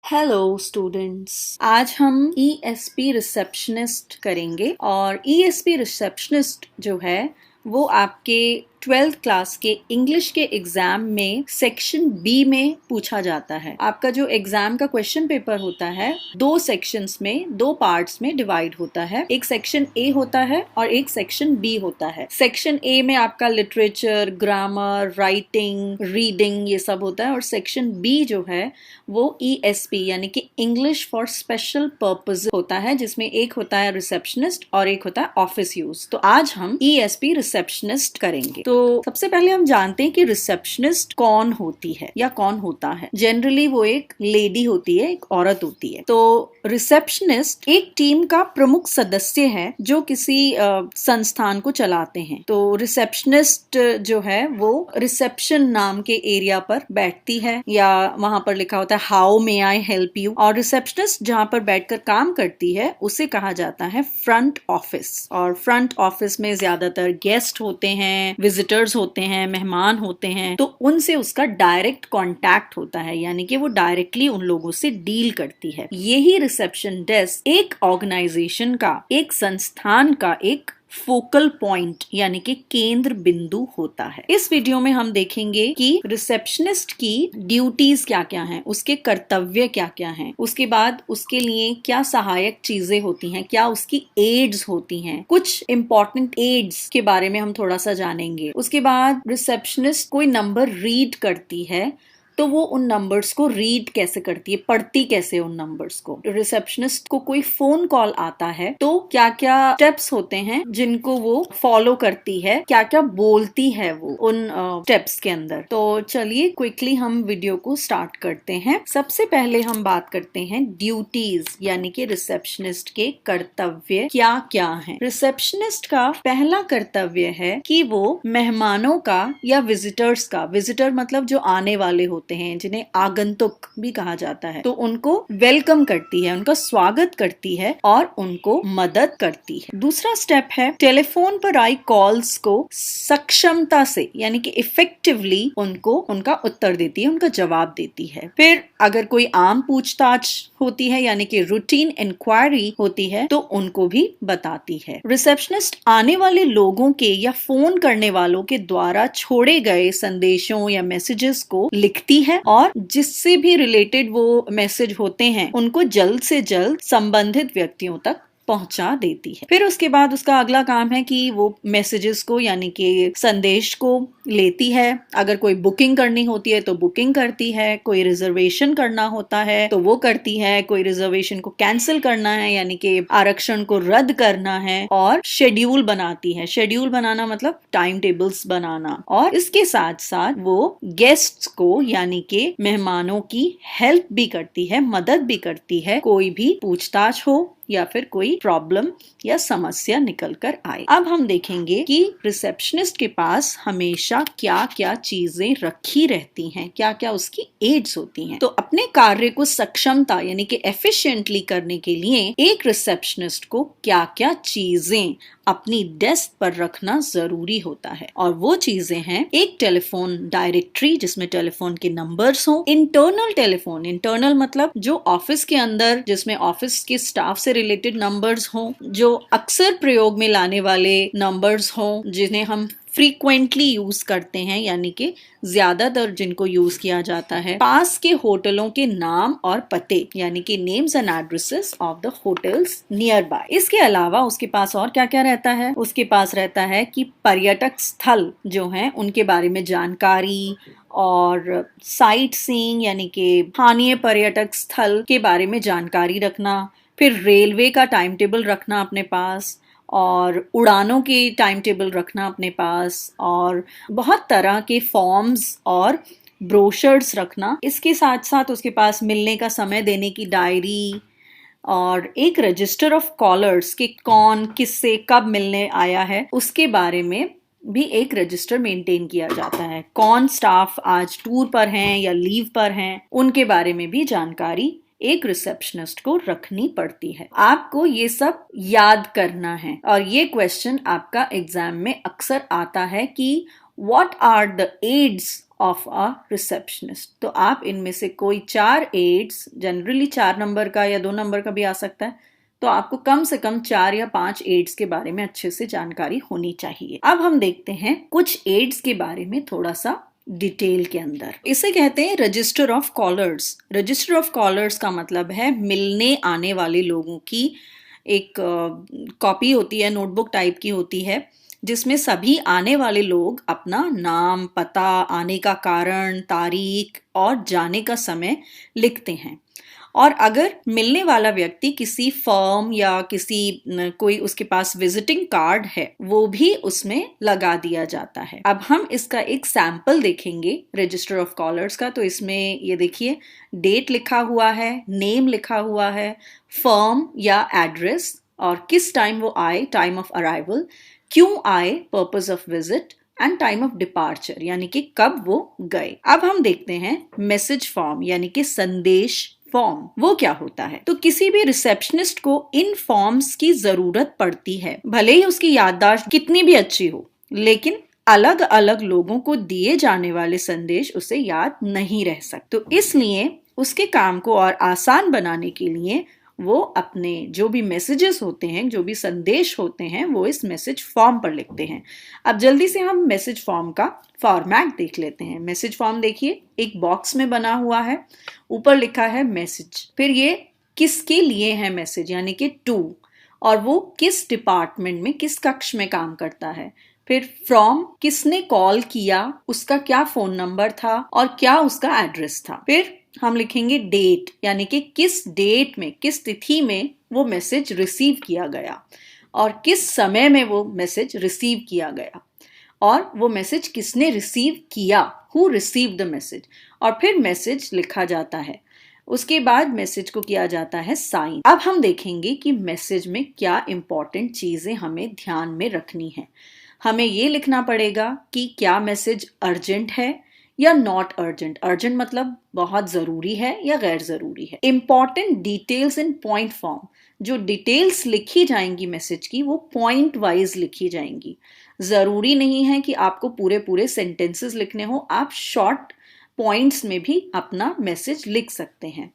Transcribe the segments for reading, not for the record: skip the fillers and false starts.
Hello students, आज हम ESP receptionist करेंगे और ESP रिसेप्शनिस्ट जो है वो आपके 12th क्लास के इंग्लिश के एग्जाम में सेक्शन बी में पूछा जाता है। आपका जो एग्जाम का क्वेश्चन पेपर होता है दो सेक्शंस में, दो पार्ट्स में डिवाइड होता है। एक सेक्शन ए होता है और एक सेक्शन बी होता है। सेक्शन ए में आपका लिटरेचर, ग्रामर, राइटिंग, रीडिंग ये सब होता है और सेक्शन बी जो है वो ESP यानी कि इंग्लिश फॉर स्पेशल पर्पज होता है, जिसमें एक होता है रिसेप्शनिस्ट और एक होता है ऑफिस यूज। तो आज हम ESP रिसेप्शनिस्ट करेंगे। तो सबसे पहले हम जानते हैं कि रिसेप्शनिस्ट कौन होती है या कौन होता है। जनरली वो एक लेडी होती है, एक औरत होती है। तो रिसेप्शनिस्ट एक टीम का प्रमुख सदस्य है जो किसी संस्थान को चलाते हैं। तो रिसेप्शनिस्ट जो है वो रिसेप्शन नाम के एरिया पर बैठती है या वहां पर लिखा होता है how may I help you. और रिसेप्शनिस्ट जहां पर बैठकर काम करती है उसे कहा जाता है फ्रंट ऑफिस। और फ्रंट ऑफिस में ज्यादातर गेस्ट होते हैं, विजिटर्स होते हैं, मेहमान होते हैं, तो उनसे उसका डायरेक्ट कांटेक्ट होता है, यानी कि वो डायरेक्टली उन लोगों से डील करती है। यही रिसेप्शन डेस्क एक ऑर्गेनाइजेशन का, एक संस्थान का एक फोकल पॉइंट यानी कि केंद्र बिंदु होता है। इस वीडियो में हम देखेंगे कि रिसेप्शनिस्ट की ड्यूटीज क्या क्या हैं, उसके कर्तव्य क्या क्या हैं, उसके बाद उसके लिए क्या सहायक चीजें होती हैं, क्या उसकी एड्स होती हैं, कुछ इंपॉर्टेंट एड्स के बारे में हम थोड़ा सा जानेंगे। उसके बाद रिसेप्शनिस्ट कोई नंबर रीड करती है तो वो उन नंबर्स को रीड कैसे करती है, पढ़ती कैसे उन नंबर्स को। रिसेप्शनिस्ट को कोई फोन कॉल आता है तो क्या क्या स्टेप्स होते हैं जिनको वो फॉलो करती है, क्या क्या बोलती है वो उन स्टेप्स के अंदर। तो चलिए क्विकली हम वीडियो को स्टार्ट करते हैं। सबसे पहले हम बात करते हैं ड्यूटीज यानी कि रिसेप्शनिस्ट के कर्तव्य क्या क्या हैं। रिसेप्शनिस्ट का पहला कर्तव्य है कि वो मेहमानों का या विजिटर्स का, विजिटर मतलब जो आने वाले होते हैं, जिन्हें आगंतुक भी कहा जाता है, तो उनको वेलकम करती है, उनका स्वागत करती है और उनको मदद करती है। दूसरा स्टेप है टेलीफोन पर आई कॉल्स को सक्षमता से यानी कि इफेक्टिवली उनको उनका उत्तर देती है, उनका जवाब देती है। फिर अगर कोई आम पूछताछ होती है यानी कि रूटीन इंक्वायरी होती है तो उनको भी बताती है। रिसेप्शनिस्ट आने वाले लोगों के या फोन करने वालों के द्वारा छोड़े गए संदेशों या मैसेजेस को लिखती है और जिससे भी रिलेटेड वो मैसेज होते हैं उनको जल्द से जल्द संबंधित व्यक्तियों तक पहुंचा देती है। फिर उसके बाद उसका अगला काम है कि वो मैसेजेस को यानी कि संदेश को लेती है। अगर कोई बुकिंग करनी होती है तो बुकिंग करती है, कोई रिजर्वेशन करना होता है तो वो करती है, कोई रिजर्वेशन को कैंसिल करना है यानी कि आरक्षण को रद्द करना है, और शेड्यूल बनाती है। शेड्यूल बनाना मतलब टाइम टेबल्स बनाना। और इसके साथ साथ वो गेस्ट्स को यानी कि मेहमानों की हेल्प भी करती है, मदद भी करती है, कोई भी पूछताछ हो या फिर कोई प्रॉब्लम या समस्या निकल कर आए। अब हम देखेंगे कि रिसेप्शनिस्ट के पास हमेशा क्या क्या चीजें रखी रहती हैं, क्या क्या उसकी एड्स होती हैं। तो अपने कार्य को सक्षमता यानी कि एफिशिएंटली करने के लिए एक रिसेप्शनिस्ट को क्या क्या चीजें अपनी डेस्क पर रखना जरूरी होता है, और वो चीजें हैं एक टेलीफोन डायरेक्टरी जिसमें टेलीफोन के नंबर्स हो, इंटरनल टेलीफोन, इंटरनल मतलब जो ऑफिस के अंदर, जिसमें ऑफिस के स्टाफ से रिलेटेड नंबर्स हो, जो अक्सर प्रयोग में लाने वाले नंबर्स हो, जिन्हें हम फ्रीक्वेंटली यूज करते हैं यानी कि ज्यादातर जिनको यूज किया जाता है। पास के होटलों के नाम और पते यानी कि names and addresses of the hotels near by. इसके अलावा उसके पास और क्या क्या रहता है, उसके पास रहता है कि पर्यटक स्थल जो हैं उनके बारे में जानकारी, और साइट सीइंग यानी कि स्थानीय पर्यटक स्थल के बारे में जानकारी रखना, फिर रेलवे का टाइम टेबल रखना अपने पास, और उड़ानों की टाइम टेबल रखना अपने पास, और बहुत तरह के फॉर्म्स और ब्रोशर्स रखना। इसके साथ साथ उसके पास मिलने का समय देने की डायरी और एक रजिस्टर ऑफ कॉलर्स कि कौन किससे कब मिलने आया है उसके बारे में भी एक रजिस्टर मेंटेन किया जाता है। कौन स्टाफ आज टूर पर हैं या लीव पर हैं उनके बारे में भी जानकारी एक रिसेप्शनिस्ट को रखनी पड़ती है। आपको ये सब याद करना है, और ये क्वेश्चन आपका एग्जाम में अक्सर आता है कि What are the aids of a receptionist? तो आप इनमें से कोई 4 aids, जनरली 4 नंबर का या 2 नंबर का भी आ सकता है, तो आपको कम से कम 4 या 5 एड्स के बारे में अच्छे से जानकारी होनी चाहिए। अब हम देखते हैं कुछ एड्स के बारे में थोड़ा सा डिटेल के अंदर। इसे कहते हैं register of callers. Register of callers का मतलब है मिलने आने वाले लोगों की एक कॉपी होती है, नोटबुक टाइप की होती है, जिसमें सभी आने वाले लोग अपना नाम, पता, आने का कारण, तारीख और जाने का समय लिखते हैं। और अगर मिलने वाला व्यक्ति किसी फर्म या कोई उसके पास विजिटिंग कार्ड है, वो भी उसमें लगा दिया जाता है। अब हम इसका एक सैंपल देखेंगे रजिस्टर ऑफ कॉलर्स का। तो इसमें ये देखिए, डेट लिखा हुआ है, नेम लिखा हुआ है, फर्म या एड्रेस और किस टाइम वो आए, टाइम ऑफ अराइवल, क्यों आए, purpose of visit and time of departure, यानी कि कब वो गए। अब हम देखते हैं मैसेज फॉर्म यानी कि संदेश फॉर्म, वो क्या होता है। तो किसी भी रिसेप्शनिस्ट को इन फॉर्म्स की जरूरत पड़ती है, भले ही उसकी याददाश्त कितनी भी अच्छी हो, लेकिन अलग अलग लोगों को दिए जाने वाले संदेश उसे याद नहीं रह सकते। तो इसलिए उसके काम को और आसान बनाने के लिए वो अपने जो भी मैसेजेस होते हैं, जो भी संदेश होते हैं, वो इस मैसेज फॉर्म पर लिखते हैं। अब जल्दी से हम मैसेज फॉर्म का फॉर्मेट देख लेते हैं। मैसेज फॉर्म देखिए, एक बॉक्स में बना हुआ है, ऊपर लिखा है मैसेज, फिर ये किसके लिए है मैसेज यानी कि टू, और वो किस डिपार्टमेंट में, किस कक्ष में काम करता है, फिर फ्रॉम, किसने कॉल किया, उसका क्या फोन नंबर था और क्या उसका एड्रेस था, फिर हम लिखेंगे डेट यानी कि किस डेट में, किस तिथि में वो मैसेज रिसीव किया गया और किस समय में वो मैसेज रिसीव किया गया, और वो मैसेज किसने रिसीव किया, हु रिसीव द मैसेज, और फिर मैसेज लिखा जाता है। उसके बाद मैसेज को किया जाता है साइन। अब हम देखेंगे कि मैसेज में क्या इंपॉर्टेंट चीजें हमें ध्यान में रखनी है। हमें ये लिखना पड़ेगा कि क्या मैसेज अर्जेंट है या नॉट अर्जेंट। अर्जेंट मतलब बहुत जरूरी है या गैर जरूरी है। Important details in point form, जो डिटेल्स लिखी जाएंगी मैसेज की, वो पॉइंट वाइज लिखी जाएंगी। जरूरी नहीं है कि आपको पूरे पूरे सेंटेंसेस लिखने हो, आप शॉर्ट पॉइंट्स में भी अपना मैसेज लिख सकते हैं।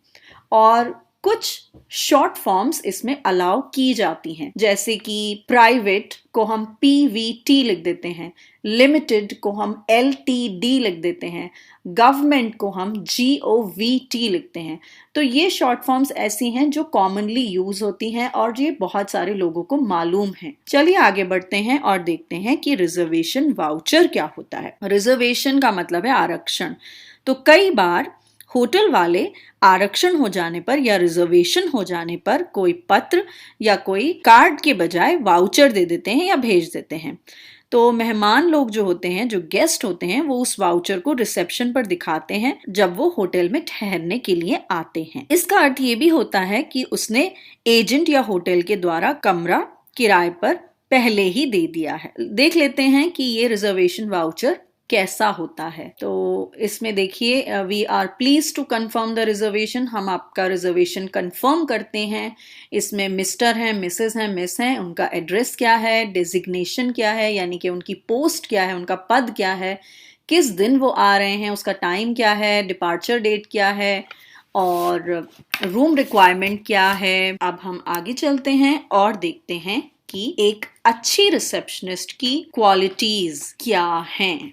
और कुछ शॉर्ट फॉर्म्स इसमें अलाउ की जाती हैं, जैसे कि प्राइवेट को हम PVT लिख देते हैं, लिमिटेड को हम LTD लिख देते हैं, गवर्नमेंट को हम GOVT लिखते हैं। तो ये शॉर्ट फॉर्म्स ऐसी हैं जो कॉमनली यूज होती हैं और ये बहुत सारे लोगों को मालूम है। चलिए आगे बढ़ते हैं और देखते हैं कि रिजर्वेशन वाउचर क्या होता है। रिजर्वेशन का मतलब है आरक्षण। तो कई बार होटल वाले आरक्षण हो जाने पर या रिजर्वेशन हो जाने पर कोई पत्र या कोई कार्ड के बजाय वाउचर दे देते हैं या भेज देते हैं। तो मेहमान लोग जो होते हैं, जो गेस्ट होते हैं, वो उस वाउचर को रिसेप्शन पर दिखाते हैं जब वो होटल में ठहरने के लिए आते हैं। इसका अर्थ ये भी होता है कि उसने एजेंट या होटल के द्वारा कमरा किराए पर पहले ही दे दिया है। देख लेते हैं कि ये रिजर्वेशन वाउचर कैसा होता है। तो इसमें देखिए, we are pleased to confirm the reservation, हम आपका रिजर्वेशन कंफर्म करते हैं। इसमें मिस्टर हैं, मिसेस हैं, मिस हैं, उनका एड्रेस क्या है, डेजिग्नेशन क्या है यानी कि उनकी पोस्ट क्या है, उनका पद क्या है, किस दिन वो आ रहे हैं, उसका टाइम क्या है, डिपार्चर डेट क्या है और रूम रिक्वायरमेंट क्या है। अब हम आगे चलते हैं और देखते हैं कि एक अच्छी रिसेप्शनिस्ट की क्वालिटीज क्या हैं,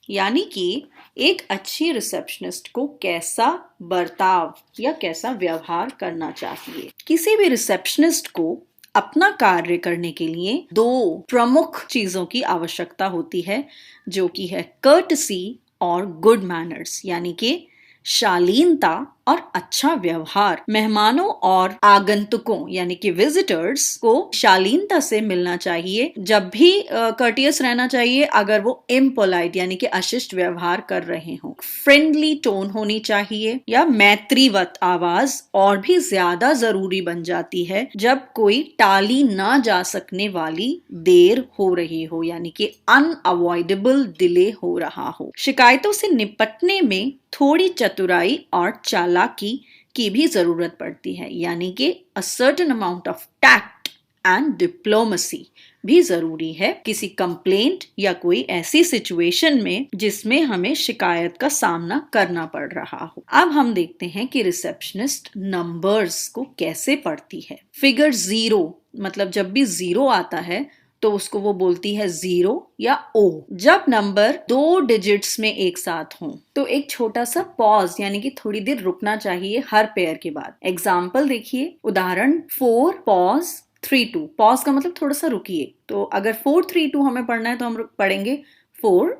यानी कि एक अच्छी रिसेप्शनिस्ट को कैसा बर्ताव या कैसा व्यवहार करना चाहिए। किसी भी रिसेप्शनिस्ट को अपना कार्य करने के लिए 2 प्रमुख चीजों की आवश्यकता होती है, जो कि है कर्टसी और गुड मैनर्स, यानी कि शालीनता और अच्छा व्यवहार। मेहमानों और आगंतुकों यानी कि विजिटर्स को शालीनता से मिलना चाहिए, जब भी कर्टियस रहना चाहिए अगर वो इम्पोलाइट यानी कि अशिष्ट व्यवहार कर रहे हों। फ्रेंडली टोन होनी चाहिए या मैत्रीवत आवाज और भी ज्यादा जरूरी बन जाती है जब कोई टाली ना जा सकने वाली देर हो रही हो, यानी कि अनअवॉइडेबल डिले हो रहा हो। शिकायतों से निपटने में थोड़ी चतुराई और चालाकी की भी जरूरत पड़ती है, यानी कि a certain amount of tact and diplomacy भी जरूरी है किसी कंप्लेंट या कोई ऐसी सिचुएशन में जिसमें हमें शिकायत का सामना करना पड़ रहा हो। अब हम देखते हैं कि रिसेप्शनिस्ट नंबर्स को कैसे पढ़ती है। फिगर 0 मतलब जब भी 0 आता है तो उसको वो बोलती है 0 या O। जब नंबर 2 डिजिट्स में एक साथ हों तो एक छोटा सा पॉज यानी कि थोड़ी देर रुकना चाहिए हर पेयर के बाद। एग्जाम्पल देखिए, उदाहरण 4 पॉज 3 2। पॉज का मतलब थोड़ा सा रुकिए। तो अगर 4 3 2 हमें पढ़ना है तो हम पढ़ेंगे 4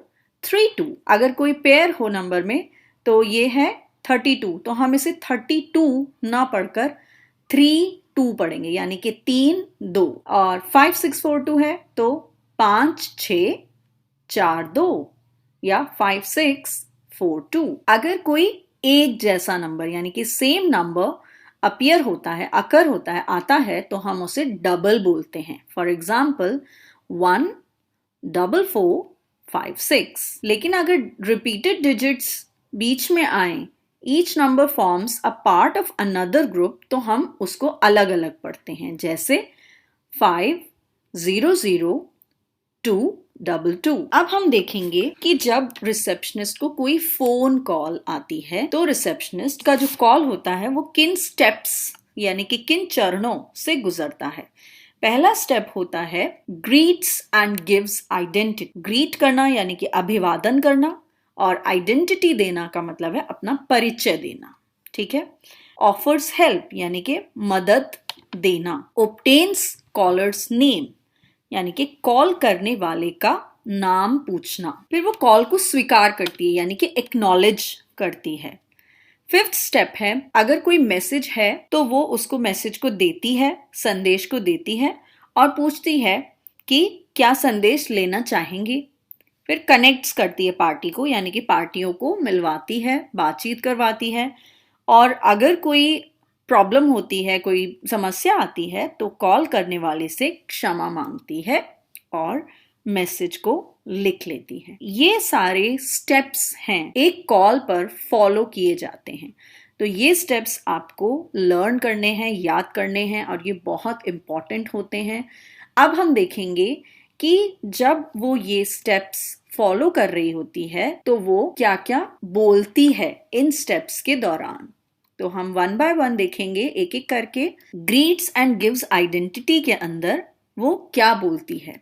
3 2। अगर कोई पेयर हो नंबर में तो ये है 32, तो हम इसे 32 ना पढ़कर 3 2 पढ़ेंगे, यानी कि 3 2। और 5 6 4 2 है तो 5 6 4 2 या 5 6 4 2। अगर कोई एक जैसा नंबर यानी कि सेम नंबर अपीयर होता है, अकर होता है, आता है तो हम उसे डबल बोलते हैं। For example 1 4 4 5 6। लेकिन अगर रिपीटेड डिजिट्स बीच में आए, each number forms a part of another group, तो हम उसको अलग अलग पढ़ते हैं। जैसे 5 0 0 2 2 2। अब हम देखेंगे कि जब रिसेप्शनिस्ट को कोई फोन कॉल आती है तो रिसेप्शनिस्ट का जो कॉल होता है वो किन स्टेप्स यानी कि किन चरणों से गुजरता है। पहला स्टेप होता है greets and gives identity. Greet करना यानी कि अभिवादन करना, और आइडेंटिटी देना का मतलब है अपना परिचय देना। ठीक है। ऑफर्स हेल्प यानी कि मदद देना। ओब्टेन्स कॉलर्स नेम यानी कि कॉल करने वाले का नाम पूछना। फिर वो कॉल को स्वीकार करती है यानी कि एक्नॉलेज करती है। फिफ्थ स्टेप है, अगर कोई मैसेज है तो वो उसको मैसेज को देती है, संदेश को देती है और पूछती है कि क्या संदेश लेना चाहेंगे। फिर कनेक्ट्स करती है पार्टी को यानी कि पार्टियों को मिलवाती है, बातचीत करवाती है। और अगर कोई प्रॉब्लम होती है, कोई समस्या आती है तो कॉल करने वाले से क्षमा मांगती है और मैसेज को लिख लेती है। ये सारे स्टेप्स हैं एक कॉल पर फॉलो किए जाते हैं। तो ये स्टेप्स आपको लर्न करने हैं, याद करने हैं और ये बहुत इंपॉर्टेंट होते हैं। अब हम देखेंगे कि जब वो ये स्टेप्स फॉलो कर रही होती है तो वो क्या क्या बोलती है इन स्टेप्स के दौरान। तो हम वन बाय वन देखेंगे एक एक करके। ग्रीट्स एंड गिव्स आइडेंटिटी के अंदर वो क्या बोलती है।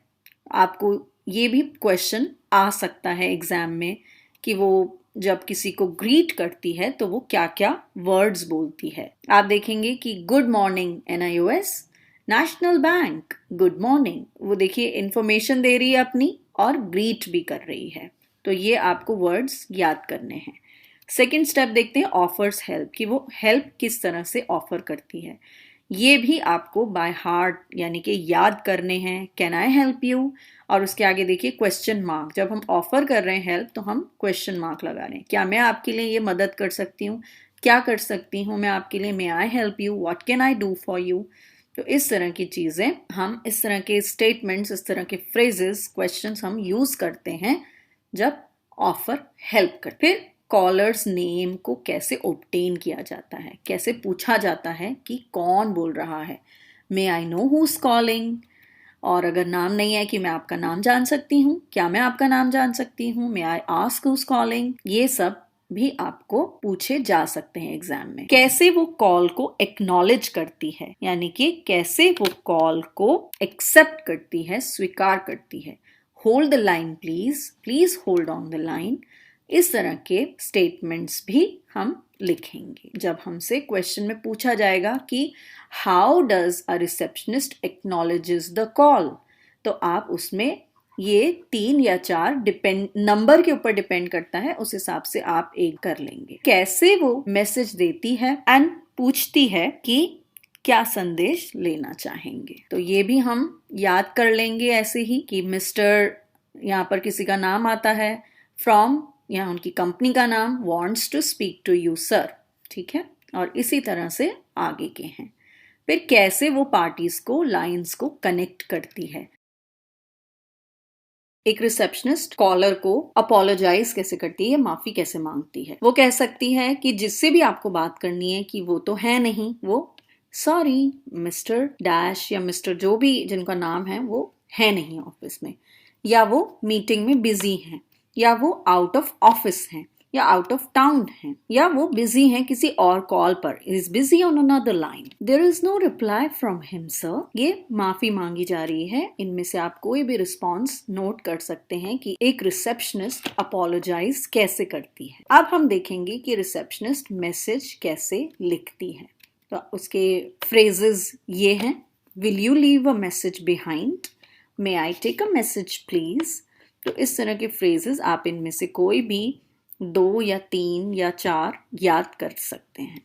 आपको ये भी क्वेश्चन आ सकता है एग्जाम में कि वो जब किसी को ग्रीट करती है तो वो क्या क्या वर्ड्स बोलती है। आप देखेंगे कि good morning NIOS, national bank good morning. वो देखिए इंफॉर्मेशन दे रही है अपनी और ग्रीट भी कर रही है। तो ये आपको वर्ड्स याद करने हैं। सेकेंड स्टेप देखते हैं ऑफर्स हेल्प, कि वो हेल्प किस तरह से ऑफर करती है। ये भी आपको बाय हार्ट यानी कि याद करने हैं। कैन आई हेल्प यू, और उसके आगे देखिए क्वेश्चन मार्क। जब हम ऑफर कर रहे हैं हेल्प तो हम क्वेश्चन मार्क लगा रहे हैं। क्या मैं आपके लिए ये मदद कर सकती हूँ, क्या कर सकती हूँ मैं आपके लिए, may I help you, what can I do for you. तो इस तरह की चीजें हम, इस तरह के स्टेटमेंट्स, इस तरह के फ्रेजेस, क्वेश्चंस हम यूज करते हैं जब ऑफर हेल्प कर। फिर कॉलर्स नेम को कैसे ऑब्टेन किया जाता है, कैसे पूछा जाता है कि कौन बोल रहा है। May I know who is calling, और अगर नाम नहीं है कि मैं आपका नाम जान सकती हूँ, क्या मैं आपका नाम जान सकती हूँ, may I ask who is calling. ये सब भी आपको पूछे जा सकते हैं एग्जाम में। कैसे वो कॉल को एक्नॉलेज करती है यानी कि कैसे वो कॉल को एक्सेप्ट करती है, स्वीकार करती है। Hold the line please, please hold on the line. इस तरह के स्टेटमेंट्स भी हम लिखेंगे जब हमसे क्वेश्चन में पूछा जाएगा कि how does a receptionist acknowledges the call. तो आप उसमें ये 3 या 4 डिपेंड, नंबर के ऊपर डिपेंड करता है, उस हिसाब से आप एक कर लेंगे। कैसे वो मैसेज देती है एंड पूछती है कि क्या संदेश लेना चाहेंगे। तो ये भी हम याद कर लेंगे ऐसे ही कि मिस्टर, यहाँ पर किसी का नाम आता है, फ्रॉम यहाँ उनकी कंपनी का नाम, wants to speak to you sir. ठीक है, और इसी तरह से आगे के हैं। फिर कैसे वो पार्टीज को, लाइंस को कनेक्ट करती है। एक रिसेप्शनिस्ट कॉलर को अपोलोजाइज कैसे करती है, माफी कैसे मांगती है। वो कह सकती है कि जिससे भी आपको बात करनी है कि वो तो है नहीं, वो सॉरी मिस्टर डैश या मिस्टर जो भी जिनका नाम है वो है नहीं ऑफिस में, या वो मीटिंग में बिजी हैं, या वो आउट ऑफ ऑफिस हैं, या आउट ऑफ टाउन हैं, या वो बिजी हैं किसी और कॉल पर, is busy on another line, there is no reply from him sir. ये माफी मांगी जा रही है। इनमें से आप कोई भी रिस्पॉन्स नोट कर सकते हैं कि एक रिसेप्शनिस्ट अपोलोजाइज कैसे करती है। अब हम देखेंगे कि रिसेप्शनिस्ट मैसेज कैसे लिखती है। तो उसके फ्रेजेस ये हैं, will you leave a message behind, may I take a message please. तो इस तरह के फ्रेजेस आप इनमें से कोई भी 2 या 3 या 4 याद कर सकते हैं।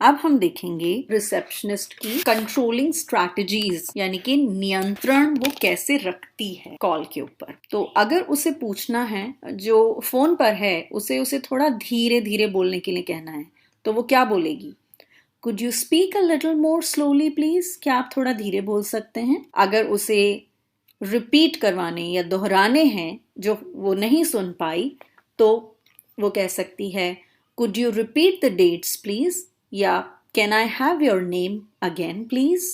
अब हम देखेंगे रिसेप्शनिस्ट की कंट्रोलिंग स्ट्रैटेजीज, यानी कि नियंत्रण वो कैसे रखती है कॉल के ऊपर। तो अगर उसे पूछना है, जो फोन पर है उसे थोड़ा धीरे धीरे बोलने के लिए कहना है, तो वो क्या बोलेगी? Could you speak a little more slowly please? क्या आप थोड़ा धीरे बोल सकते हैं? अगर उसे रिपीट करवाने या दोहराने हैं जो वो नहीं सुन पाई, तो वो कह सकती है Could you repeat the dates please? या Can I have your name again please?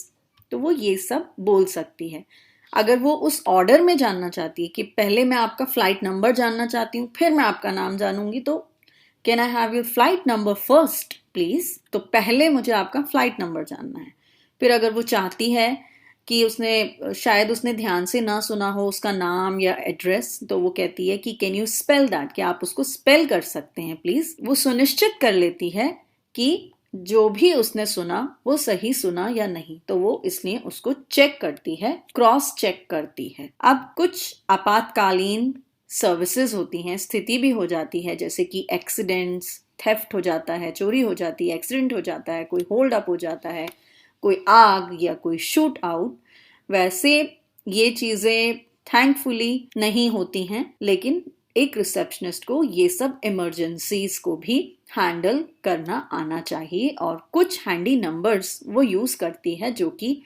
तो वो ये सब बोल सकती है। अगर वो उस ऑर्डर में जानना चाहती है कि पहले मैं आपका फ्लाइट नंबर जानना चाहती हूँ, फिर मैं आपका नाम जानूंगी, तो Can I have your flight number first please? तो पहले मुझे आपका फ्लाइट नंबर जानना है। फिर अगर वो चाहती है कि शायद उसने ध्यान से ना सुना हो उसका नाम या एड्रेस, तो वो कहती है कि कैन यू स्पेल दैट, कि आप उसको स्पेल कर सकते हैं प्लीज। वो सुनिश्चित कर लेती है कि जो भी उसने सुना वो सही सुना या नहीं, तो वो इसलिए उसको चेक करती है, क्रॉस चेक करती है। अब कुछ आपातकालीन सर्विसेज होती हैं, स्थिति भी हो जाती है, जैसे कि एक्सीडेंट्स, थेफ्ट हो जाता है, चोरी हो जाती है, एक्सीडेंट हो जाता है, कोई होल्ड अप हो जाता है, कोई आग या कोई शूट आउट। वैसे ये चीजें थैंकफुली नहीं होती हैं, लेकिन एक रिसेप्शनिस्ट को ये सब इमरजेंसीज को भी हैंडल करना आना चाहिए। और कुछ हैंडी नंबर्स वो यूज करती है जो कि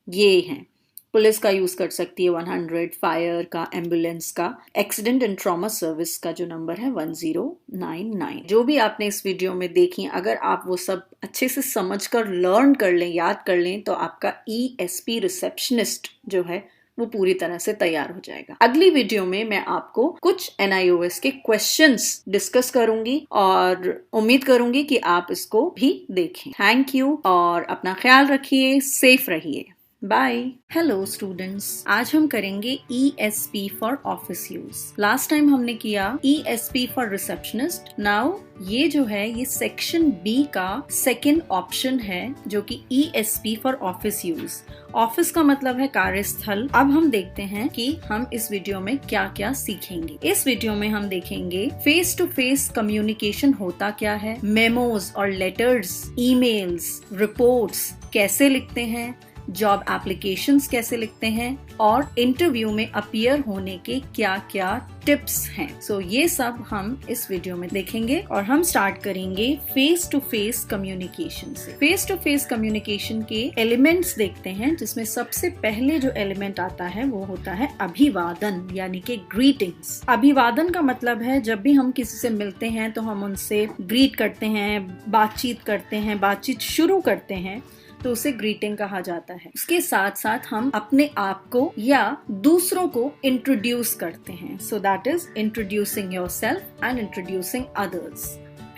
ये हैं। पुलिस का यूज कर सकती है 100, फायर का, एम्बुलेंस का, एक्सीडेंट एंड ट्रॉमा सर्विस का जो नंबर है 1099। जो भी आपने इस वीडियो में देखी, अगर आप वो सब अच्छे से समझकर लर्न कर लें, याद कर लें, तो आपका ESP रिसेप्शनिस्ट जो है वो पूरी तरह से तैयार हो जाएगा। अगली वीडियो में मैं आपको कुछ NIOS के क्वेश्चंस डिस्कस करूंगी और उम्मीद करूंगी कि आप इसको भी देखें। थैंक यू और अपना ख्याल रखिए, सेफ रहिए। बाय। हेलो स्टूडेंट्स, आज हम करेंगे ESP for office use. Last time हमने किया ESP फॉर रिसेप्शनिस्ट। नाउ ये जो है ये सेक्शन B का सेकेंड ऑप्शन है, जो कि ESP for office use. Office का मतलब है कार्यस्थल। अब हम देखते हैं कि हम इस वीडियो में क्या क्या सीखेंगे। इस वीडियो में हम देखेंगे फेस टू फेस कम्युनिकेशन होता क्या है, मेमोज और लेटर्स, ईमेल्स, रिपोर्ट्स कैसे लिखते हैं, जॉब एप्लीकेशंस कैसे लिखते हैं, और इंटरव्यू में अपीयर होने के क्या क्या टिप्स हैं। सो ये सब हम इस वीडियो में देखेंगे और हम स्टार्ट करेंगे फेस टू फेस कम्युनिकेशन से। फेस टू फेस कम्युनिकेशन के एलिमेंट्स देखते हैं, जिसमें सबसे पहले जो एलिमेंट आता है वो होता है अभिवादन, यानी कि ग्रीटिंग्स। अभिवादन का मतलब है जब भी हम किसी से मिलते हैं तो हम उनसे ग्रीट करते हैं, बातचीत करते हैं, बातचीत शुरू करते हैं, तो उसे ग्रीटिंग कहा जाता है। उसके साथ साथ हम अपने आप को या दूसरों को इंट्रोड्यूस करते हैं। So that is introducing yourself and introducing others.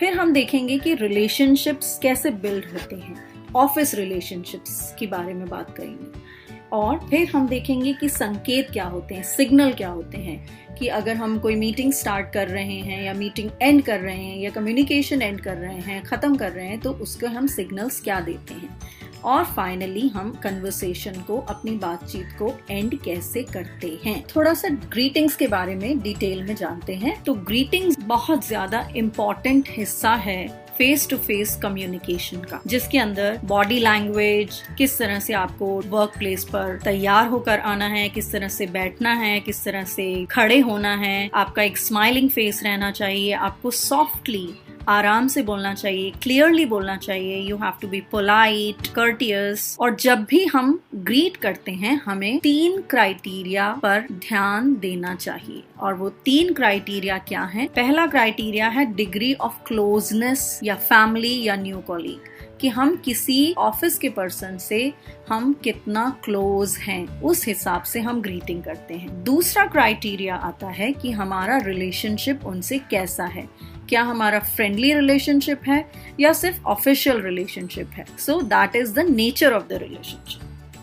फिर हम देखेंगे कि रिलेशनशिप्स कैसे बिल्ड होते हैं, ऑफिस रिलेशनशिप्स के बारे में बात करेंगे। और फिर हम देखेंगे कि संकेत क्या होते हैं, सिग्नल क्या होते हैं, कि अगर हम कोई मीटिंग स्टार्ट कर रहे हैं या मीटिंग एंड कर रहे हैं या कम्युनिकेशन एंड कर रहे हैं, खत्म कर रहे हैं, तो उसको हम सिग्नल्स क्या देते हैं। और फाइनली हम कन्वर्सेशन को, अपनी बातचीत को एंड कैसे करते हैं। थोड़ा सा ग्रीटिंग्स के बारे में डिटेल में जानते हैं। तो ग्रीटिंग्स बहुत ज्यादा इम्पोर्टेंट हिस्सा है फेस टू फेस कम्युनिकेशन का, जिसके अंदर बॉडी लैंग्वेज, किस तरह से आपको वर्क प्लेस पर तैयार होकर आना है, किस तरह से बैठना है, किस तरह से खड़े होना है, आपका एक स्माइलिंग फेस रहना चाहिए, आपको सॉफ्टली, आराम से बोलना चाहिए, क्लियरली बोलना चाहिए, you have to be polite, courteous. और जब भी हम ग्रीट करते हैं हमें 3 क्राइटेरिया पर ध्यान देना चाहिए। और वो 3 क्राइटेरिया क्या हैं? पहला क्राइटेरिया है डिग्री ऑफ क्लोजनेस या फैमिली या न्यू कॉलीग। कि हम किसी ऑफिस के पर्सन से हम कितना क्लोज हैं, उस हिसाब से हम ग्रीटिंग करते हैं। दूसरा क्राइटेरिया आता है कि हमारा रिलेशनशिप उनसे कैसा है, क्या हमारा फ्रेंडली रिलेशनशिप है या सिर्फ ऑफिशियल रिलेशनशिप है। So that is the nature of the relationship.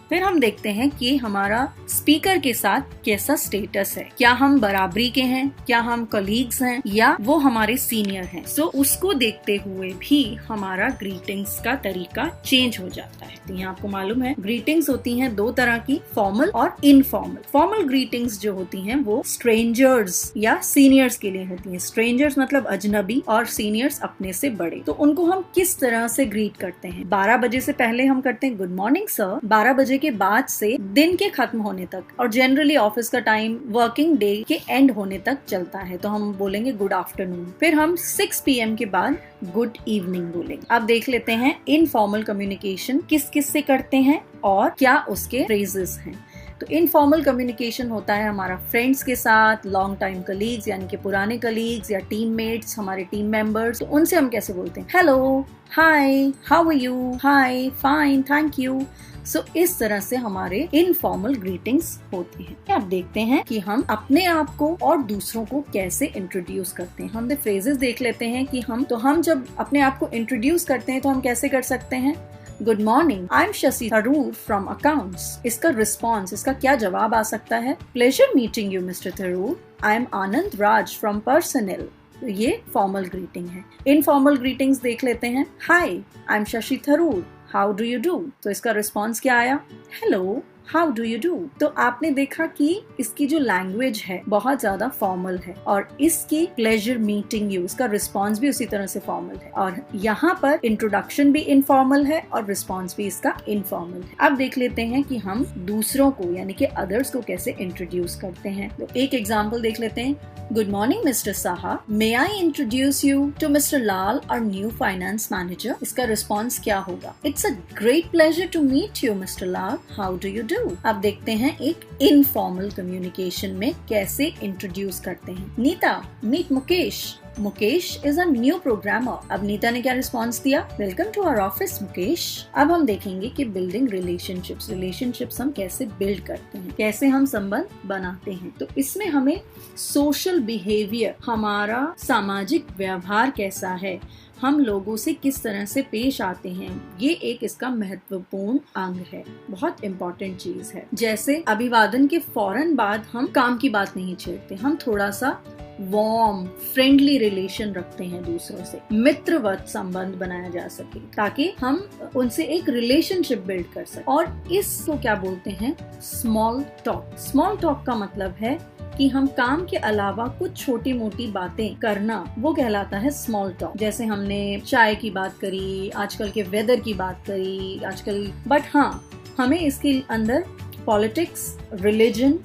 फिर हम देखते हैं कि हमारा स्पीकर के साथ कैसा स्टेटस है, क्या हम बराबरी के हैं, क्या हम कलीग्स हैं या वो हमारे सीनियर हैं। सो उसको देखते हुए भी हमारा ग्रीटिंग्स का तरीका चेंज हो जाता है। तो यहाँ आपको मालूम है ग्रीटिंग्स होती हैं दो तरह की, फॉर्मल और इनफॉर्मल। फॉर्मल ग्रीटिंग्स जो होती हैं वो स्ट्रेंजर्स या सीनियर्स के लिए होती हैं। स्ट्रेंजर्स मतलब अजनबी और सीनियर्स अपने से बड़े। तो उनको हम किस तरह से ग्रीट करते हैं? 12 बजे से पहले हम करते हैं गुड मॉर्निंग सर, 12 बजे के बाद से दिन के खत्म होने तक, और जनरली ऑफिस का टाइम वर्किंग डे के एंड होने तक चलता है, तो हम बोलेंगे गुड आफ्टरनून। फिर हम 6 PM के बाद गुड इवनिंग बोलेंगे। अब देख लेते हैं इनफॉर्मल कम्युनिकेशन किस किस से करते हैं और क्या उसके फ्रेजेस हैं। तो इनफॉर्मल कम्युनिकेशन होता है हमारा फ्रेंड्स के साथ, लॉन्ग टाइम कलीग्स यानी कि पुराने कलीग्स या टीममेट्स, हमारे टीम मेंबर्स। तो उनसे हम कैसे बोलते हैं? Hello, hi, how are you, hi, fine, thank you. So इस तरह से हमारे इनफॉर्मल ग्रीटिंग्स होती हैं। अब देखते हैं कि हम अपने आप को और दूसरों को कैसे इंट्रोड्यूस करते हैं। हम फ्रेजेस देख लेते हैं कि हम जब अपने आप को इंट्रोड्यूस करते हैं तो हम कैसे कर सकते हैं? Good morning, I am Shashi Tharoor from accounts. इसका रिस्पॉन्स, इसका क्या जवाब आ सकता है? Pleasure meeting you mister Tharoor, I am Anand Raj from personal. तो ये फॉर्मल ग्रीटिंग है। इनफॉर्मल ग्रीटिंग्स देख लेते हैं। Hi, I am Shashi Tharoor, how do you do? तो इसका रिस्पॉन्स क्या आया? Hello, how do you do? तो आपने देखा कि इसकी जो लैंग्वेज है बहुत ज्यादा फॉर्मल है, और इसकी प्लेजर मीटिंग यू, इसका रिस्पॉन्स भी उसी तरह से फॉर्मल है, और यहाँ पर इंट्रोडक्शन भी इनफॉर्मल है और रिस्पॉन्स भी इसका इनफॉर्मल है। अब देख लेते हैं कि हम दूसरों को यानी कि अदर्स को कैसे इंट्रोड्यूस करते हैं। तो एक एग्जाम्पल देख लेते हैं। Good morning Mister Saha, may I introduce you to Mister Lal, our new finance manager. इसका रिस्पॉन्स क्या होगा? It's a great pleasure to meet you Mister Lal, how do you do? अब देखते हैं एक इनफॉर्मल कम्युनिकेशन में कैसे इंट्रोड्यूस करते हैं। Neeta, meet Mukesh, Mukesh is a new programmer. अब नीता ने क्या रिस्पॉन्स दिया? Welcome to our office Mukesh. अब हम देखेंगे कि बिल्डिंग रिलेशनशिप्स हम कैसे बिल्ड करते हैं, कैसे हम संबंध बनाते हैं। तो इसमें हमें सोशल बिहेवियर, हमारा सामाजिक व्यवहार कैसा है, हम लोगों से किस तरह से पेश आते हैं, ये एक इसका महत्वपूर्ण अंग है, बहुत इम्पोर्टेंट चीज है। जैसे अभिवादन के फौरन बाद हम काम की बात नहीं छेड़ते, हम थोड़ा सा वार्म फ्रेंडली रिलेशन रखते हैं दूसरों से, मित्रवत संबंध बनाया जा सके ताकि हम उनसे एक रिलेशनशिप बिल्ड कर सके। और इसको क्या बोलते हैं? Small talk. स्मॉल टॉक का मतलब है कि हम काम के अलावा कुछ छोटी मोटी बातें करना, वो कहलाता है स्मॉल टॉक। जैसे हमने चाय की बात करी, आजकल के वेदर की बात करी आजकल, बट हाँ, हमें इसके अंदर पॉलिटिक्स, रिलीजन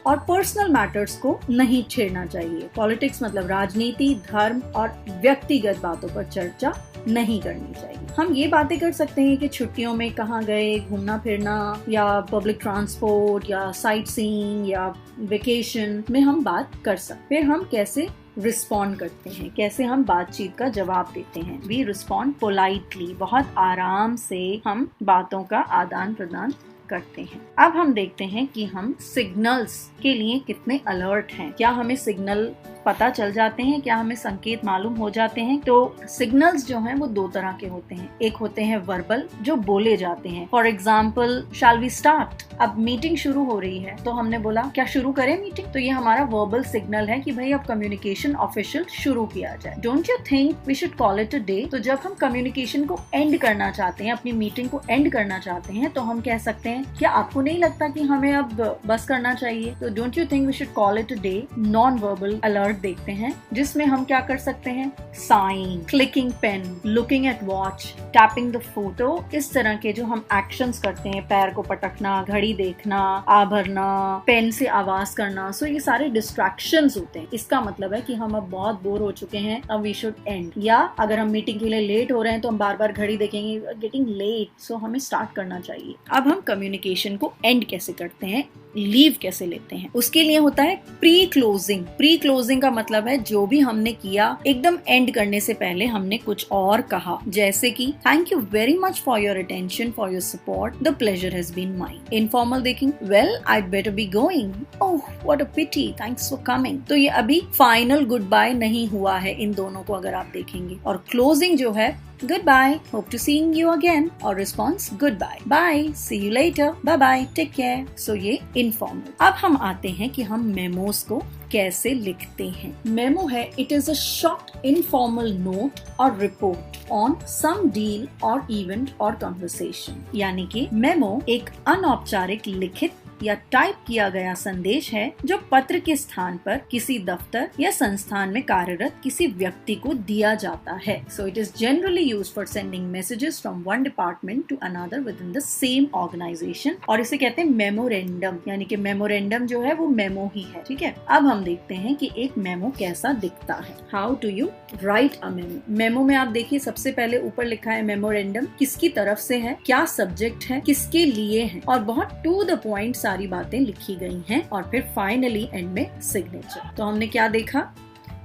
और पर्सनल मैटर्स को नहीं छेड़ना चाहिए। पॉलिटिक्स मतलब राजनीति, धर्म और व्यक्तिगत बातों पर चर्चा नहीं करनी चाहिए। हम ये बातें कर सकते हैं कि छुट्टियों में कहाँ गए, घूमना फिरना, या पब्लिक ट्रांसपोर्ट या साइट सीइंग या वेकेशन में हम बात कर सकते हैं। फिर हम कैसे रिस्पॉन्ड करते हैं, कैसे हम बातचीत का जवाब देते हैं। वी रिस्पॉन्ड पोलाइटली, बहुत आराम से हम बातों का आदान प्रदान करते हैं। अब हम देखते हैं कि हम सिग्नल्स के लिए कितने अलर्ट हैं। क्या हमें सिग्नल पता चल जाते हैं, क्या हमें संकेत मालूम हो जाते हैं? तो सिग्नल्स जो हैं वो दो तरह के होते हैं। एक होते हैं वर्बल, जो बोले जाते हैं। For example, shall we start? अब मीटिंग शुरू हो रही है तो हमने बोला क्या शुरू करें मीटिंग? तो ये हमारा वर्बल सिग्नल है कि भाई अब कम्युनिकेशन ऑफिशियल शुरू किया जाए। Don't you think we should call it a day? तो जब हम कम्युनिकेशन को एंड करना चाहते हैं, अपनी मीटिंग को एंड करना चाहते हैं, तो हम कह सकते हैं क्या आपको नहीं लगता कि हमें अब बस करना चाहिए? तो don't you think we should call it a day? Non verbal alert देखते हैं जिसमें हम क्या कर सकते हैं? Sign, clicking pen, looking at watch, tapping the photo, इस तरह के जो हम एक्शंस करते हैं, पैर को पटकना, घड़ी देखना, आभरना, पेन से आवाज करना, सो ये सारे डिस्ट्रैक्शंस होते हैं। इसका मतलब है कि हम अब बहुत बोर हो चुके हैं, अब वी शुड एंड। या अगर हम मीटिंग के लिए लेट हो रहे हैं तो हम बार बार घड़ी देखेंगे, गेटिंग लेट, सो हमें स्टार्ट करना चाहिए। अब हम कम्युनिकेशन को एंड कैसे करते हैं लीव कैसे लेते हैं। उसके लिए होता है प्री क्लोजिंग। प्री क्लोजिंग का मतलब है जो भी हमने किया एकदम एंड करने से पहले हमने कुछ और कहा, जैसे कि thank you very much for your attention, for your support, the pleasure has been mine. Informal देखेंगे, well I better be going, oh what a pity, thanks for coming. तो ये अभी फाइनल गुड बाय नहीं हुआ है इन दोनों को अगर आप देखेंगे। और क्लोजिंग जो है goodbye, hope to seeing you again, और response goodbye, bye, see you later, bye bye, take care। So ये informal। अब हम आते हैं कि हम मेमोज को कैसे लिखते हैं। मेमो है it is a short informal note or report on some deal or event or conversation। यानी कि मेमो एक अनौपचारिक लिखित या टाइप किया गया संदेश है जो पत्र के स्थान पर किसी दफ्तर या संस्थान में कार्यरत किसी व्यक्ति को दिया जाता है। So it is generally used for sending messages from one department to another within the same organization। और इसे कहते हैं मेमोरेंडम, यानी कि मेमोरेंडम जो है वो मेमो ही है। ठीक है, अब हम देखते हैं कि एक मेमो कैसा दिखता है। How do you right a memo. Memo में आप देखिए सबसे पहले ऊपर लिखा है मेमोरेंडम, किसकी तरफ से है, क्या सब्जेक्ट है, किसके लिए है, और बहुत टू द पॉइंट सारी बातें लिखी गई हैं। और फिर फाइनली एंड में सिग्नेचर। तो हमने क्या देखा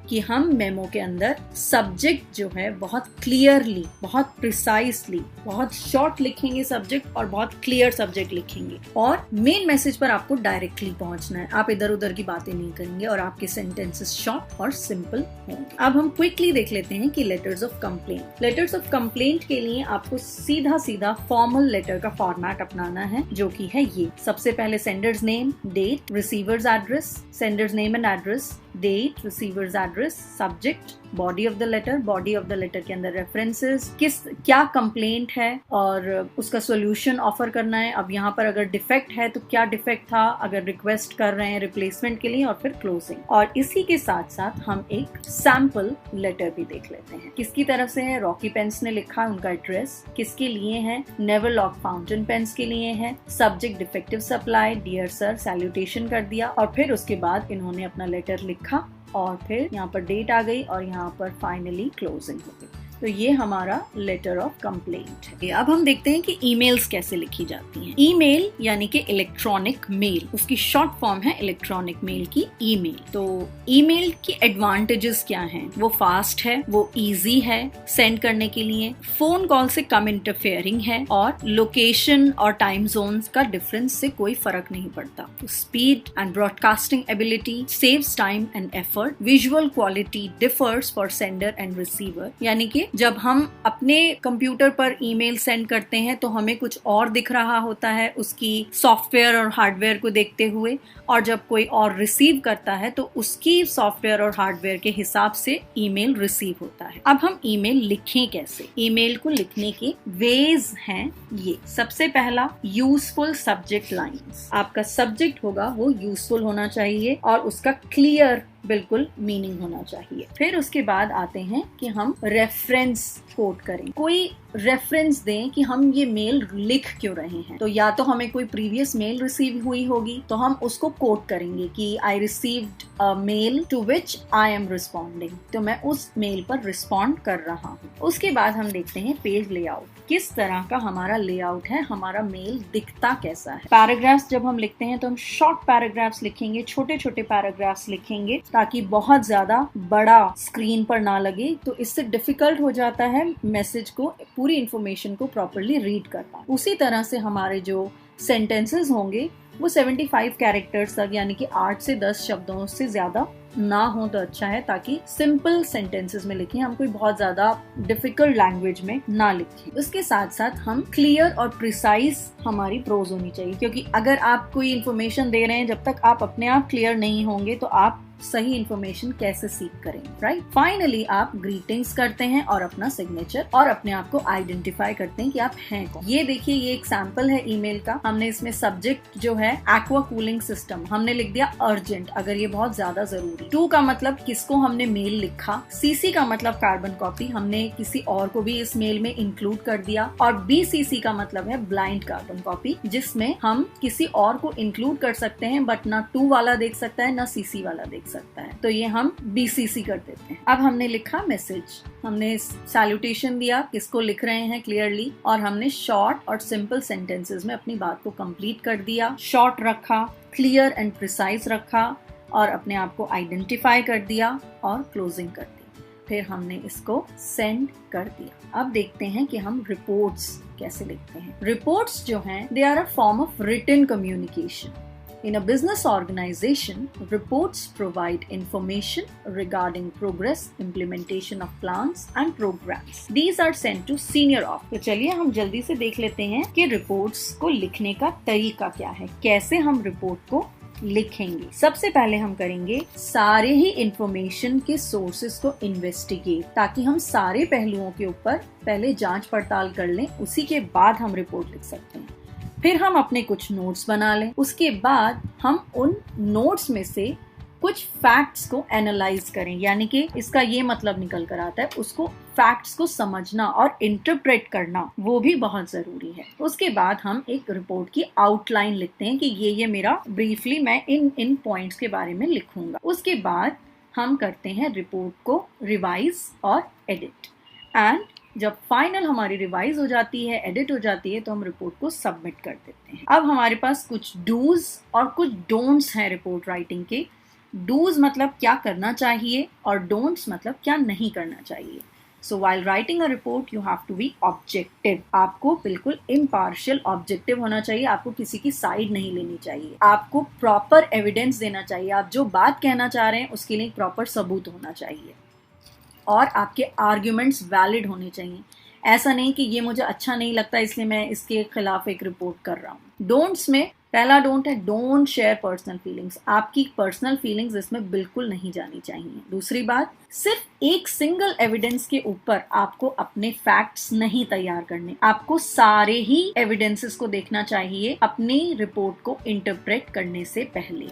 कि हम मेमो के अंदर सब्जेक्ट जो है बहुत क्लियरली, बहुत प्रिसाइसली, बहुत शॉर्ट लिखेंगे सब्जेक्ट और बहुत क्लियर सब्जेक्ट लिखेंगे, और मेन मैसेज पर आपको डायरेक्टली पहुंचना है। आप इधर उधर की बातें नहीं करेंगे और आपके सेंटेंसेस शॉर्ट और सिंपल होंगे। अब हम क्विकली देख लेते हैं कि letters of complaint. Letters of complaint के लिए आपको सीधा सीधा फॉर्मल लेटर का फॉर्मेट अपनाना है, जो कि है ये। सबसे पहले senders name, date, receivers address, senders name and address, date, receivers address, subject, body of the letter. Body of the letter के अंदर रेफरेंसेस, क्या कंप्लेंट है और उसका सॉल्यूशन ऑफर करना है। अब यहाँ पर अगर डिफेक्ट है तो क्या डिफेक्ट था, अगर रिक्वेस्ट कर रहे हैं रिप्लेसमेंट के लिए, और फिर क्लोजिंग। और इसी के साथ साथ हम एक सैंपल लेटर भी देख लेते हैं। किसकी तरफ से है, रॉकी पेन्स ने लिखा, उनका एड्रेस। किसके लिए है, नेवर लॉक फाउंटेन पेन्स के लिए है। Subject defective supply, dear sir, salutation कर दिया, और फिर उसके बाद इन्होंने अपना लेटर लिखा, और फिर यहाँ पर डेट आ गई और यहाँ पर फाइनली क्लोजिंग हो गई। तो ये हमारा लेटर ऑफ कंप्लेंट है। अब हम देखते हैं कि ईमेल्स कैसे लिखी जाती हैं। ईमेल यानी कि इलेक्ट्रॉनिक मेल, उसकी शॉर्ट फॉर्म है इलेक्ट्रॉनिक मेल की ईमेल। तो ईमेल की एडवांटेजेस क्या हैं? वो फास्ट है, वो इजी है सेंड करने के लिए, फोन कॉल से कम इंटरफेयरिंग है, और लोकेशन और टाइम जोन्स का डिफरेंस से कोई फर्क नहीं पड़ता। Speed and broadcasting ability saves time and effort. Visual quality differs for sender and receiver, यानी कि जब हम अपने कंप्यूटर पर ईमेल सेंड करते हैं तो हमें कुछ और दिख रहा होता है उसकी सॉफ्टवेयर और हार्डवेयर को देखते हुए, और जब कोई और रिसीव करता है तो उसकी सॉफ्टवेयर और हार्डवेयर के हिसाब से ईमेल रिसीव होता है। अब हम ईमेल लिखें कैसे? ईमेल को लिखने के वेज हैं ये। सबसे पहला, यूजफुल सब्जेक्ट लाइंस। आपका सब्जेक्ट होगा वो यूजफुल होना चाहिए और उसका क्लियर बिल्कुल मीनिंग होना चाहिए। फिर उसके बाद आते हैं कि हम रेफरेंस कोट करें, कोई रेफरेंस दें कि हम ये मेल लिख क्यों रहे हैं। तो या तो हमें कोई प्रीवियस मेल रिसीव हुई होगी तो हम उसको कोट करेंगे कि I received a mail to which I am responding, तो मैं उस मेल पर रिस्पॉन्ड कर रहा हूँ। उसके बाद हम देखते हैं पेज लेआउट, किस तरह का हमारा लेआउट है, हमारा मेल दिखता कैसा है। पैराग्राफ्स जब हम लिखते हैं तो हम शॉर्ट पैराग्राफ्स लिखेंगे, छोटे छोटे पैराग्राफ्स लिखेंगे ताकि बहुत ज्यादा बड़ा स्क्रीन पर ना लगे, तो इससे डिफिकल्ट हो जाता है मैसेज को, पूरी इंफॉर्मेशन को प्रॉपर्ली रीड करना। उसी तरह से हमारे जो सेंटेंसेस होंगे वो 75 कैरेक्टर्स तक, यानी कि 8 से 10 शब्दों से ज्यादा ना हो तो अच्छा है, ताकि सिंपल सेंटेंसेस में लिखें, हम कोई बहुत ज्यादा डिफिकल्ट लैंग्वेज में ना लिखें। उसके साथ साथ हम क्लियर और प्रिसाइज हमारी प्रोज होनी चाहिए, क्योंकि अगर आप कोई इन्फॉर्मेशन दे रहे हैं, जब तक आप अपने आप क्लियर नहीं होंगे तो आप सही इन्फॉर्मेशन कैसे सीख करेंगे, राइट। फाइनली आप ग्रीटिंग्स करते हैं और अपना सिग्नेचर और अपने आप को आइडेंटिफाई करते हैं कि आप हैं कौन। ये देखिए, ये एक सैंपल है ईमेल का। हमने इसमें सब्जेक्ट जो है एक्वा कूलिंग सिस्टम, हमने लिख दिया अर्जेंट, अगर ये बहुत ज्यादा जरूरी। टू का मतलब किसको हमने मेल लिखा, सीसी का मतलब कार्बन कॉपी, हमने किसी और को भी इस मेल में इंक्लूड कर दिया, और बीसीसी का मतलब है ब्लाइंड कार्बन कॉपी, जिसमें हम किसी और को इंक्लूड कर सकते हैं बट ना 2 वाला देख सकता है ना सीसी वाला देख लिख सकता है, तो ये हम BCC कर देते हैं। अब हमने लिखा मैसेज, हमने सैल्यूटेशन दिया, किसको लिख रहे हैं क्लियरली, और हमने शॉर्ट और सिंपल सेंटेंसेस में अपनी बात को कंप्लीट कर दिया। शॉर्ट रखा, क्लियर एंड प्रिसाइज रखा, और अपने आप को आइडेंटिफाई कर दिया और क्लोजिंग कर दी। फिर हमने इसको सेंड कर दिया। अब देखते हैं कि हम रिपोर्ट्स कैसे लिखते हैं। रिपोर्ट्स जो हैं, they are a form of written communication. In a business organization, reports provide information regarding progress, implementation of plans and programs. These are sent to senior office. तो चलिए हम जल्दी से देख लेते हैं कि रिपोर्ट्स को लिखने का तरीका क्या है, कैसे हम रिपोर्ट को लिखेंगे। सबसे पहले हम करेंगे सारे ही इंफॉर्मेशन के सोर्सेस को इन्वेस्टिगेट, ताकि हम सारे पहलुओं के ऊपर पहले जांच पड़ताल कर लें, उसी के बाद हम रिपोर्ट लिख सकते हैं। फिर हम अपने कुछ नोट्स बना लें, उसके बाद हम उन नोट्स में से कुछ फैक्ट्स को एनालाइज करें, यानी कि इसका ये मतलब निकल कर आता है, उसको फैक्ट्स को समझना और इंटरप्रेट करना वो भी बहुत जरूरी है। उसके बाद हम एक रिपोर्ट की आउटलाइन लिखते हैं कि ये मेरा ब्रीफली मैं इन पॉइंट्स के बारे में लिखूंगा। उसके बाद हम करते हैं रिपोर्ट को रिवाइज और एडिट, एंड जब फाइनल हमारी रिवाइज हो जाती है, एडिट हो जाती है, तो हम रिपोर्ट को सबमिट कर देते हैं। अब हमारे पास कुछ डूज और कुछ डोंट्स हैं रिपोर्ट राइटिंग के। डूज मतलब क्या करना चाहिए और डोंट्स मतलब क्या नहीं करना चाहिए। So while writing a report you have to be objective. आपको बिल्कुल इम्पार्शियल ऑब्जेक्टिव होना चाहिए, आपको किसी की साइड नहीं लेनी चाहिए, आपको प्रॉपर एविडेंस देना चाहिए। आप जो बात कहना चाह रहे हैं उसके लिए प्रॉपर सबूत होना चाहिए, और आपके आर्ग्यूमेंट्स वैलिड होने चाहिए। ऐसा नहीं कि ये मुझे अच्छा नहीं लगता इसलिए मैं इसके खिलाफ एक रिपोर्ट कर रहा हूँ। डोंट्स में पहला डोंट है, डोंट शेयर पर्सनल फीलिंग्स। आपकी पर्सनल फीलिंग्स इसमें बिल्कुल नहीं जानी चाहिए। दूसरी बात, सिर्फ एक सिंगल एविडेंस के ऊपर आपको अपने फैक्ट्स नहीं तैयार करने, आपको सारे ही एविडेंसेस को देखना चाहिए अपनी रिपोर्ट को इंटरप्रेट करने से पहले।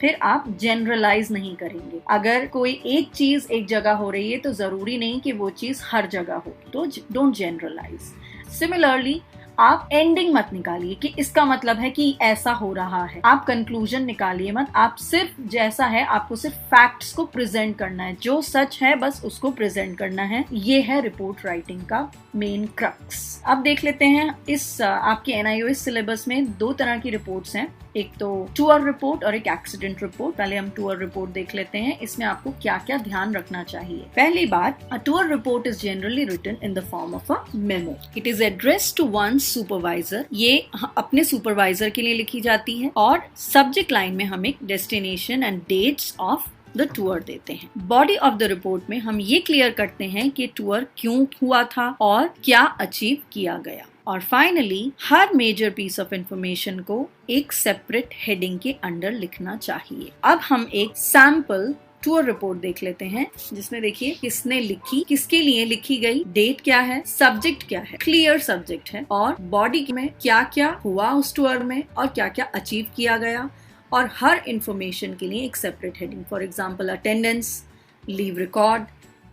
फिर आप जनरलाइज नहीं करेंगे। अगर कोई एक चीज एक जगह हो रही है तो जरूरी नहीं कि वो चीज हर जगह हो, तो डोंट जनरलाइज। सिमिलरली आप एंडिंग मत निकालिए कि इसका मतलब है कि ऐसा हो रहा है। आप कंक्लूजन निकालिए मत। आप सिर्फ जैसा है, आपको सिर्फ फैक्ट्स को प्रेजेंट करना है, जो सच है बस उसको प्रेजेंट करना है। ये है रिपोर्ट राइटिंग का मेन क्रक्स। अब देख लेते हैं इस आपके NIOS सिलेबस में 2 तरह की रिपोर्ट्स हैं, एक तो टूर रिपोर्ट और एक एक्सीडेंट रिपोर्ट। पहले हम टूर रिपोर्ट देख लेते हैं, इसमें आपको क्या क्या ध्यान रखना चाहिए। पहली बात, a tour report is generally written in the form of a memo. It is addressed to one supervisor. ये अपने सुपरवाइजर के लिए लिखी जाती है, और सब्जेक्ट लाइन में हम एक destination and dates of the tour देते हैं। बॉडी ऑफ द रिपोर्ट में हम ये क्लियर करते हैं कि टूर क्यों हुआ था और क्या अचीव किया गया। और फाइनली हर मेजर पीस ऑफ इंफॉर्मेशन को एक सेपरेट हेडिंग के अंडर लिखना चाहिए। अब हम एक सैंपल टूर रिपोर्ट देख लेते हैं, जिसमें देखिए किसने लिखी, किसके लिए लिखी गई, डेट क्या है, सब्जेक्ट क्या है, क्लियर सब्जेक्ट है, और बॉडी में क्या क्या हुआ उस टूर में और क्या क्या अचीव किया गया, और हर इंफॉर्मेशन के लिए एक separate heading. For example attendance, leave record,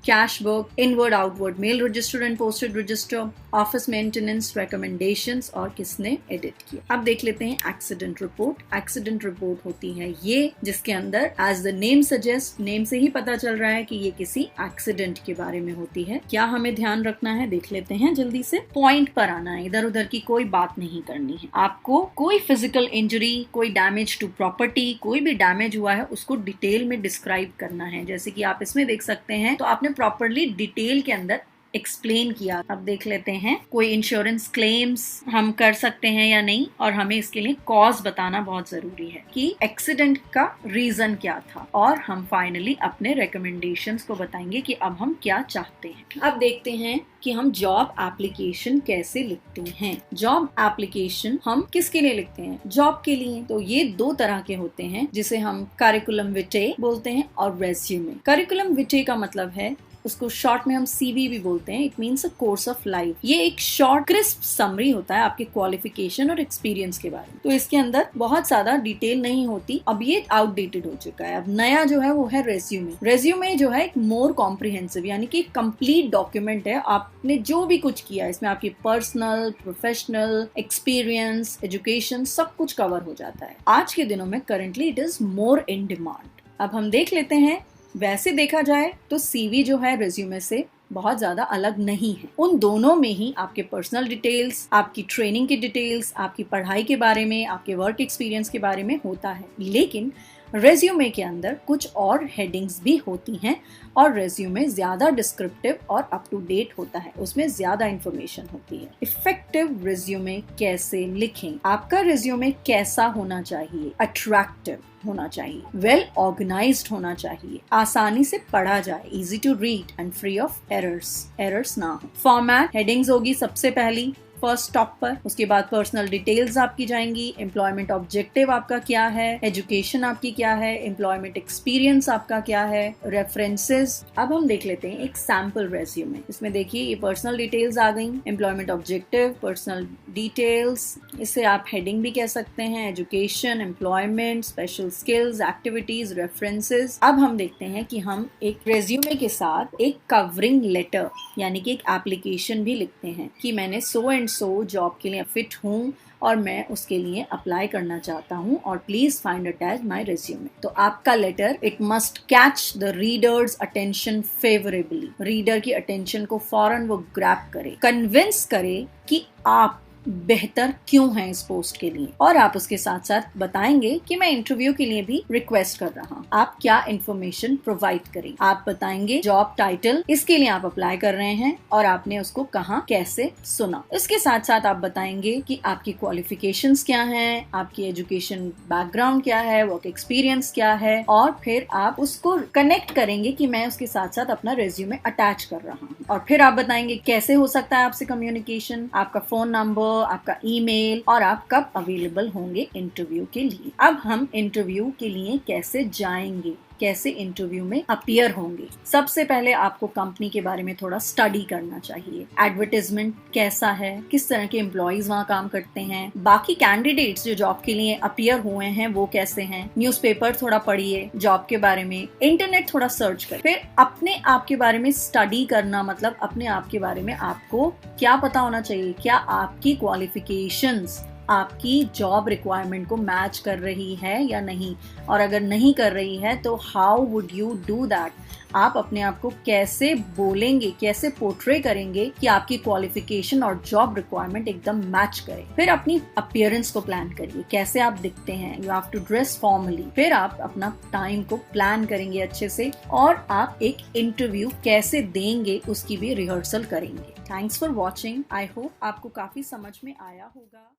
cash book, inward outward mail register and posted register, office maintenance, recommendations, और किसने एडिट किया। अब देख लेते हैं एक्सीडेंट रिपोर्ट। एक्सीडेंट रिपोर्ट होती है ये जिसके अंदर as the name suggest, name से ही पता चल रहा है कि ये किसी एक्सीडेंट के बारे में होती है। क्या हमें ध्यान रखना है देख लेते हैं जल्दी से। पॉइंट पर आना है, इधर उधर की कोई बात नहीं करनी है। आपको कोई फिजिकल इंजरी, कोई डैमेज टू प्रॉपर्टी, कोई भी डैमेज हुआ है उसको डिटेल में डिस्क्राइब करना है। जैसे कि आप इसमें देख सकते हैं, तो आपने प्रॉपरली डिटेल के अंदर एक्सप्लेन किया। अब देख लेते हैं कोई इंश्योरेंस क्लेम्स हम कर सकते हैं या नहीं, और हमें इसके लिए कॉज बताना बहुत जरूरी है कि एक्सीडेंट का रीजन क्या था, और हम फाइनली अपने रिकमेंडेशंस को बताएंगे कि अब हम क्या चाहते हैं। अब देखते हैं कि हम जॉब एप्लीकेशन कैसे लिखते हैं। जॉब एप्लीकेशन हम किसके लिए लिखते हैं? जॉब के लिए। तो ये 2 तरह के होते हैं, जिसे हम करिकुलम विटे बोलते हैं और रेज्यूमे। करिकुलम विटे का मतलब है, उसको शॉर्ट में हम CV भी बोलते हैं, it means a course of life. ये एक शॉर्ट क्रिस्प समरी होता है आपके क्वालिफिकेशन और एक्सपीरियंस के बारे में। तो इसके अंदर बहुत ज्यादा डिटेल नहीं होती। अब ये आउटडेटेड हो चुका है। अब नया जो है वो है रेज्यूमे। रेज्यूमे जो है एक मोर कॉम्प्रिहेंसिव, यानी कि कंप्लीट डॉक्यूमेंट है। आपने जो भी कुछ किया इसमें आपकी पर्सनल, प्रोफेशनल, एक्सपीरियंस, एजुकेशन सब कुछ कवर हो जाता है। आज के दिनों में currently it is more in demand. अब हम देख लेते हैं। वैसे देखा जाए तो सीवी जो है रिज्यूमे से बहुत ज्यादा अलग नहीं है। उन दोनों में ही आपके पर्सनल डिटेल्स, आपकी ट्रेनिंग की डिटेल्स, आपकी पढ़ाई के बारे में, आपके वर्क एक्सपीरियंस के बारे में होता है, लेकिन रेज्यूमे के अंदर कुछ और हेडिंग्स भी होती हैं और रेज्यूमे ज्यादा डिस्क्रिप्टिव और अप टू डेट होता है, उसमें ज्यादा इंफॉर्मेशन होती है। इफेक्टिव रेज्यूमे कैसे लिखें? आपका रेज्यूमे कैसा होना चाहिए? अट्रैक्टिव होना चाहिए, वेल ऑर्गेनाइज्ड होना चाहिए, आसानी से पढ़ा जाए, easy to read and free of errors ना हो। फॉर्मेट हेडिंग्स होगी सबसे पहली फर्स्ट टॉप पर, उसके बाद पर्सनल डिटेल्स आपकी जाएंगी, एम्प्लॉयमेंट ऑब्जेक्टिव आपका क्या है, एजुकेशन आपकी क्या है, एम्प्लॉयमेंट एक्सपीरियंस आपका क्या है, रेफरेंसेस। अब हम देख लेते हैं एक सैम्पल रेज्यूमे। इसमें देखिए ये पर्सनल डिटेल्स आ गई, एम्प्लॉयमेंट ऑब्जेक्टिव, पर्सनल डिटेल्स, इसे आप हेडिंग भी कह सकते हैं, education, employment, special skills, activities, references. अब हम देखते हैं कि हम एक रेज्यूमे के साथ एक कवरिंग लेटर यानी कि एक एप्लीकेशन भी लिखते हैं कि मैंने सो एंड सो जॉब के लिए फिट हूँ और मैं उसके लिए अप्लाई करना चाहता हूँ और please find attach my resume. तो आपका letter it must catch the readers attention favourably, reader की अटेंशन को फौरन वो ग्रैब करे, कन्विंस करे कि आप बेहतर क्यों हैं इस पोस्ट के लिए, और आप उसके साथ साथ बताएंगे कि मैं इंटरव्यू के लिए भी रिक्वेस्ट कर रहा हूँ। आप क्या इन्फॉर्मेशन प्रोवाइड करें, आप बताएंगे जॉब टाइटल, इसके लिए आप अप्लाई कर रहे हैं और आपने उसको कहाँ कैसे सुना। इसके साथ साथ आप बताएंगे कि आपकी क्वालिफिकेशंस क्या हैं, आपकी एजुकेशन बैकग्राउंड क्या है, वर्क एक्सपीरियंस क्या है, और फिर आप उसको कनेक्ट करेंगे कि मैं उसके साथ साथ अपना रेज्यूमे अटैच कर रहा हूँ। और फिर आप बताएंगे कैसे हो सकता है आपसे कम्युनिकेशन, आपका फोन नंबर, आपका ईमेल, और आप कब अवेलेबल होंगे इंटरव्यू के लिए। अब हम इंटरव्यू के लिए कैसे जाएंगे, कैसे इंटरव्यू में अपीयर होंगे। सबसे पहले आपको कंपनी के बारे में थोड़ा स्टडी करना चाहिए। एडवर्टाइजमेंट कैसा है, किस तरह के एम्प्लॉइज वहाँ काम करते हैं, बाकी कैंडिडेट्स जो जॉब के लिए अपीयर हुए हैं वो कैसे हैं, न्यूज़पेपर थोड़ा पढ़िए जॉब के बारे में, इंटरनेट थोड़ा सर्च करें। फिर अपने आप के बारे में स्टडी करना, मतलब अपने आप के बारे में आपको क्या पता होना चाहिए, क्या आपकी क्वालिफिकेशंस आपकी जॉब रिक्वायरमेंट को मैच कर रही है या नहीं, और अगर नहीं कर रही है तो how would you do that. आप अपने आप को कैसे बोलेंगे, कैसे पोर्ट्रे करेंगे कि आपकी क्वालिफिकेशन और जॉब रिक्वायरमेंट एकदम मैच करे। फिर अपनी अपीयरेंस को प्लान करिए, कैसे आप दिखते हैं, you have to dress formally. फिर आप अपना टाइम को प्लान करेंगे अच्छे से, और आप एक इंटरव्यू कैसे देंगे उसकी भी रिहर्सल करेंगे। Thanks for watching, I hope आपको काफी समझ में आया होगा।